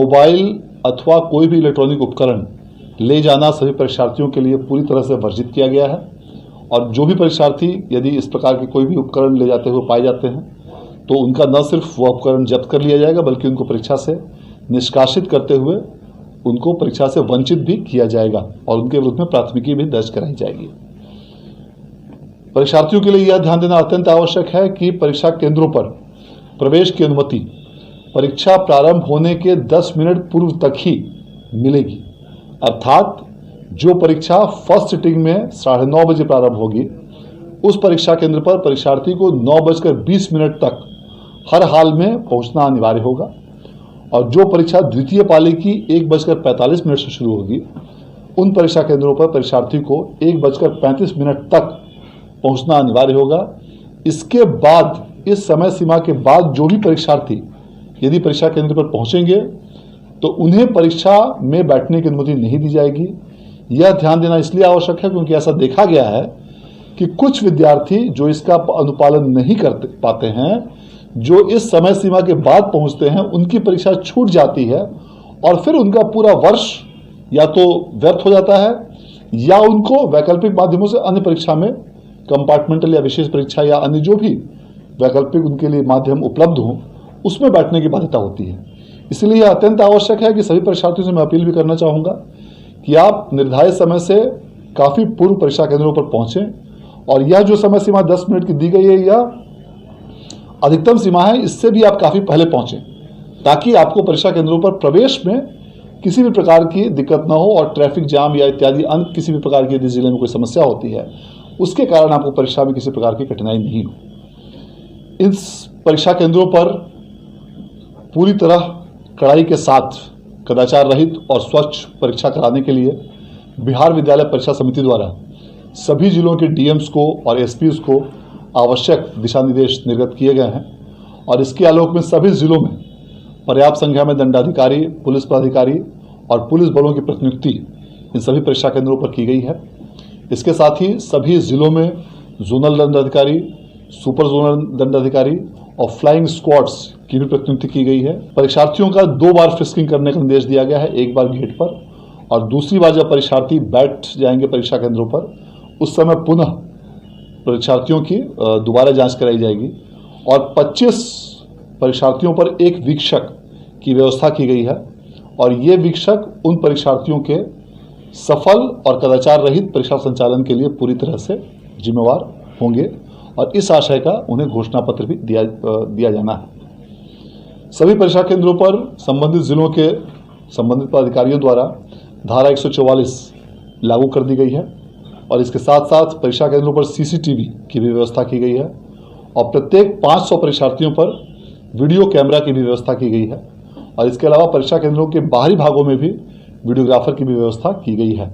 Mobile अथवा कोई भी इलेक्ट्रॉनिक उपकरण ले जाना सभी परीक्षार्थियों के लिए पूरी तरह से वर्जित किया गया है। और जो भी परीक्षार्थी यदि इस प्रकार के कोई भी उपकरण ले जाते हुए पाए जाते हैं तो उनका न सिर्फ वह उपकरण जब्त कर लिया जाएगा बल्कि उनको परीक्षा से निष्कासित करते हुए उनको परीक्षा से वंचित भी किया जाएगा और उनके विरुद्ध में प्राथमिकी भी दर्ज कराई जाएगी। परीक्षार्थियों के लिए यह ध्यान देना अत्यंत आवश्यक है कि परीक्षा केंद्रों पर प्रवेश की अनुमति परीक्षा प्रारंभ होने के 10 मिनट पूर्व तक ही मिलेगी। अर्थात जो परीक्षा फर्स्ट सिटिंग में 9:30 बजे प्रारंभ होगी उस परीक्षा केंद्र पर परीक्षार्थी को 9:20 तक हर हाल में पहुंचना अनिवार्य होगा और जो परीक्षा द्वितीय पाली की 1:45 से शुरू होगी उन परीक्षा केंद्रों पर परीक्षार्थी को 1:35 तक पहुंचना अनिवार्य होगा। इसके बाद इस समय सीमा के बाद जो भी परीक्षार्थी यदि परीक्षा केंद्र पर पहुंचेंगे तो उन्हें परीक्षा में बैठने की अनुमति नहीं दी जाएगी। यह ध्यान देना इसलिए आवश्यक है क्योंकि ऐसा देखा गया है कि कुछ विद्यार्थी जो इसका अनुपालन नहीं कर पाते हैं, जो इस समय सीमा के बाद पहुंचते हैं, उनकी परीक्षा छूट जाती है और फिर उनका पूरा वर्ष या तो व्यर्थ हो जाता है या उनको वैकल्पिक माध्यमों से अन्य परीक्षा में कंपार्टमेंटल या विशेष परीक्षा या अन्य जो भी वैकल्पिक उनके लिए माध्यम उपलब्ध हों उसमें बैठने की बाध्यता होती है। इसलिए यह अत्यंत आवश्यक है कि सभी परीक्षार्थियों से मैं अपील भी करना चाहूँगा कि आप निर्धारित समय से काफ़ी पूर्व परीक्षा केंद्रों पर पहुँचें और यह जो समय सीमा 10 मिनट की दी गई है यह अधिकतम सीमा है, इससे भी आप काफ़ी पहले पहुँचें ताकि आपको परीक्षा केंद्रों पर प्रवेश में किसी भी प्रकार की दिक्कत न हो और ट्रैफिक जाम या इत्यादि अन्य किसी भी प्रकार की यदि जिले में कोई समस्या होती है उसके कारण आपको परीक्षा में किसी प्रकार की कठिनाई नहीं हो। इस परीक्षा केंद्रों पर पूरी तरह कड़ाई के साथ कदाचार रहित और स्वच्छ परीक्षा कराने के लिए बिहार विद्यालय परीक्षा समिति द्वारा सभी जिलों के डीएम्स को और एसपीज को आवश्यक दिशा निर्देश निर्गत किए गए हैं और इसके आलोक में सभी जिलों में पर्याप्त संख्या में दंडाधिकारी, पुलिस पदाधिकारी और पुलिस बलों की प्रतिनियुक्ति इन सभी परीक्षा केंद्रों पर की गई है। इसके साथ ही सभी जिलों में जोनल दंडाधिकारी, सुपर जोनल दंडाधिकारी और फ्लाइंग स्क्वाड्स की भी प्रतिनियुक्ति की गई है। परीक्षार्थियों का 2 बार फ्रिस्किंग करने का निर्देश दिया गया है, एक बार गेट पर और दूसरी बार जब परीक्षार्थी बैठ जाएंगे परीक्षा केंद्रों पर उस समय पुनः परीक्षार्थियों की दोबारा जांच कराई जाएगी और 25 परीक्षार्थियों पर एक वीक्षक की व्यवस्था की गई है और ये वीक्षक उन परीक्षार्थियों के सफल और कदाचार रहित परीक्षा संचालन के लिए पूरी तरह से जिम्मेवार होंगे और इस आशय का उन्हें घोषणा पत्र भी दिया जाना है। सभी परीक्षा केंद्रों पर संबंधित जिलों के संबंधित पदाधिकारियों द्वारा धारा 144 लागू कर दी गई है और इसके साथ साथ परीक्षा केंद्रों पर सीसीटीवी की भी व्यवस्था की गई है और प्रत्येक 500 परीक्षार्थियों पर वीडियो कैमरा की भी व्यवस्था की गई है और इसके अलावा परीक्षा केंद्रों के बाहरी भागों में भी वीडियोग्राफर की भी व्यवस्था की गई है।